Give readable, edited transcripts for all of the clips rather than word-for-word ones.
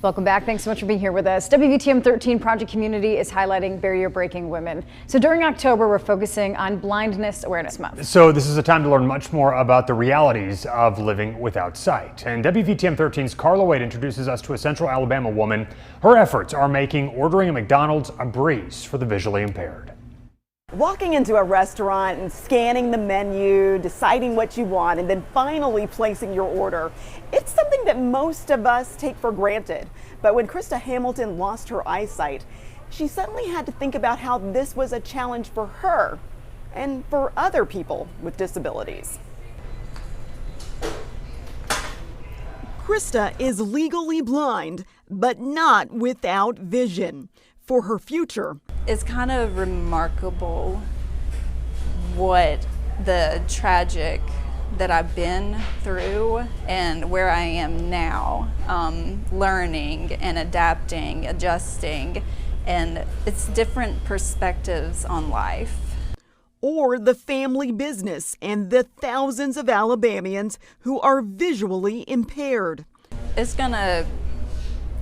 Welcome back. Thanks so much for being here with us. WVTM 13 Project Community is highlighting barrier-breaking women. So during October, we're focusing on Blindness Awareness Month. So this is a time to learn much more about the realities of living without sight. And WVTM 13's Carla Wade introduces us to a Central Alabama woman. Her efforts are making ordering a McDonald's a breeze for the visually impaired. Walking into a restaurant and scanning the menu, deciding what you want, and then finally placing your order. It's something that most of us take for granted. But when Krista Hamilton lost her eyesight, she suddenly had to think about how this was a challenge for her and for other people with disabilities. Krista is legally blind, but not without vision. For her future, it's kind of remarkable what the tragic that I've been through and where I am now, learning and adapting, adjusting, and it's different perspectives on life. Or the family business and the thousands of Alabamians who are visually impaired. It's gonna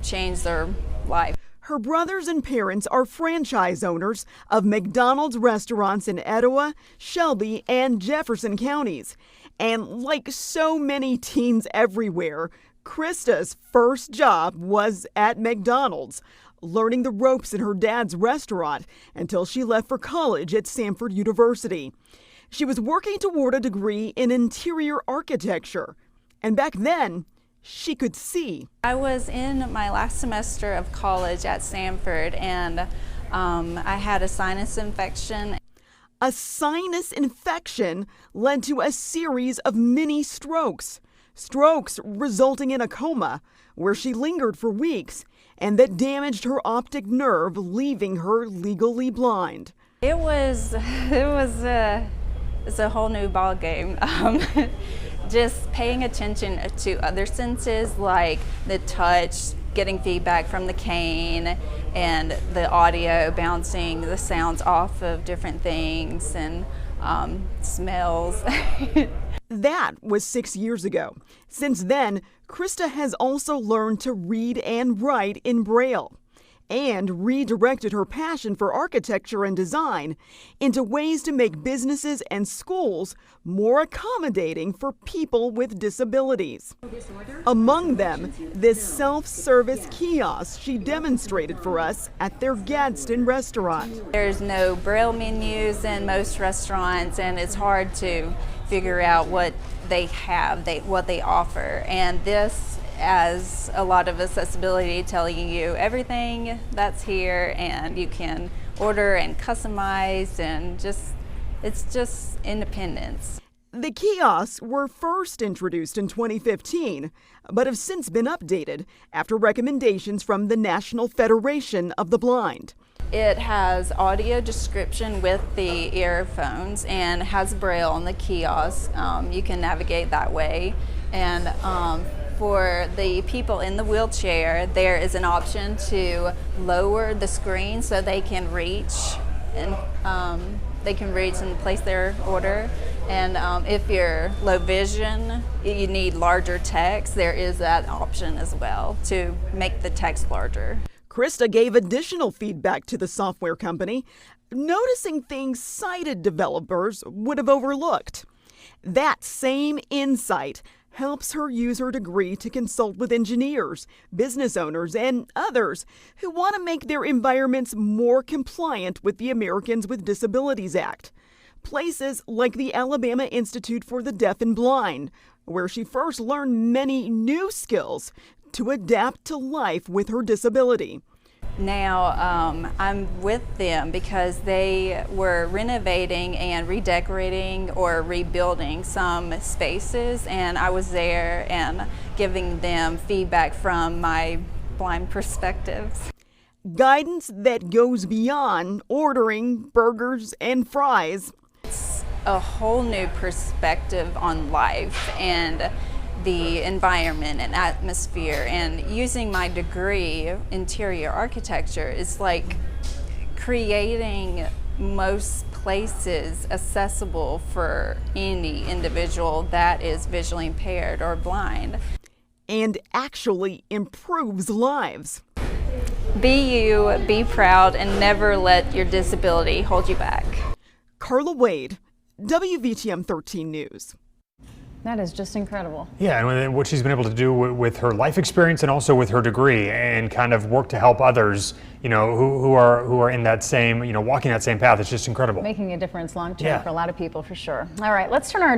change their life. Her brothers and parents are franchise owners of McDonald's restaurants in Etowah, Shelby, and Jefferson counties. And like so many teens everywhere, Krista's first job was at McDonald's, learning the ropes in her dad's restaurant until she left for college at Samford University. She was working toward a degree in interior architecture. And back then, she could see. I was in my last semester of college at Samford, and I had a sinus infection. A sinus infection led to a series of mini strokes resulting in a coma where she lingered for weeks, and that damaged her optic nerve, leaving her legally blind. It's a whole new ball game. Just paying attention to other senses like the touch, getting feedback from the cane, and the audio bouncing the sounds off of different things, and smells. That was 6 years ago. Since then, Krista has also learned to read and write in Braille, and redirected her passion for architecture and design into ways to make businesses and schools more accommodating for people with disabilities. Among them, this self-service kiosk she demonstrated for us at their Gadsden restaurant. There's no Braille menus in most restaurants, and it's hard to figure out what they have, what they offer. And this, as a lot of accessibility, telling you everything that's here, and you can order and customize, and it's just independence. The kiosks were first introduced in 2015, but have since been updated after recommendations from the National Federation of the Blind. It has audio description with the earphones and has Braille on the kiosk. You can navigate that way. And for the people in the wheelchair, there is an option to lower the screen so they can reach and place their order. And if you're low vision, you need larger text, there is that option as well to make the text larger. Krista gave additional feedback to the software company, noticing things sighted developers would have overlooked. That same insight helps her use her degree to consult with engineers, business owners, and others who want to make their environments more compliant with the Americans with Disabilities Act. Places like the Alabama Institute for the Deaf and Blind, where she first learned many new skills to adapt to life with her disability. Now I'm with them because they were renovating and redecorating or rebuilding some spaces, and I was there and giving them feedback from my blind perspectives. Guidance that goes beyond ordering burgers and fries. It's a whole new perspective on life and the environment and atmosphere, and using my degree, interior architecture, is like creating most places accessible for any individual that is visually impaired or blind. and actually improves lives. Be you, be proud, and never let your disability hold you back. Carla Wade, WVTM 13 News. That is just incredible. Yeah, and what she's been able to do with her life experience and also with her degree, and kind of work to help others, you know, who are in that same, you know, walking that same path. It's just incredible. Making a difference long term Yeah. for a lot of people, for sure. All right, let's turn our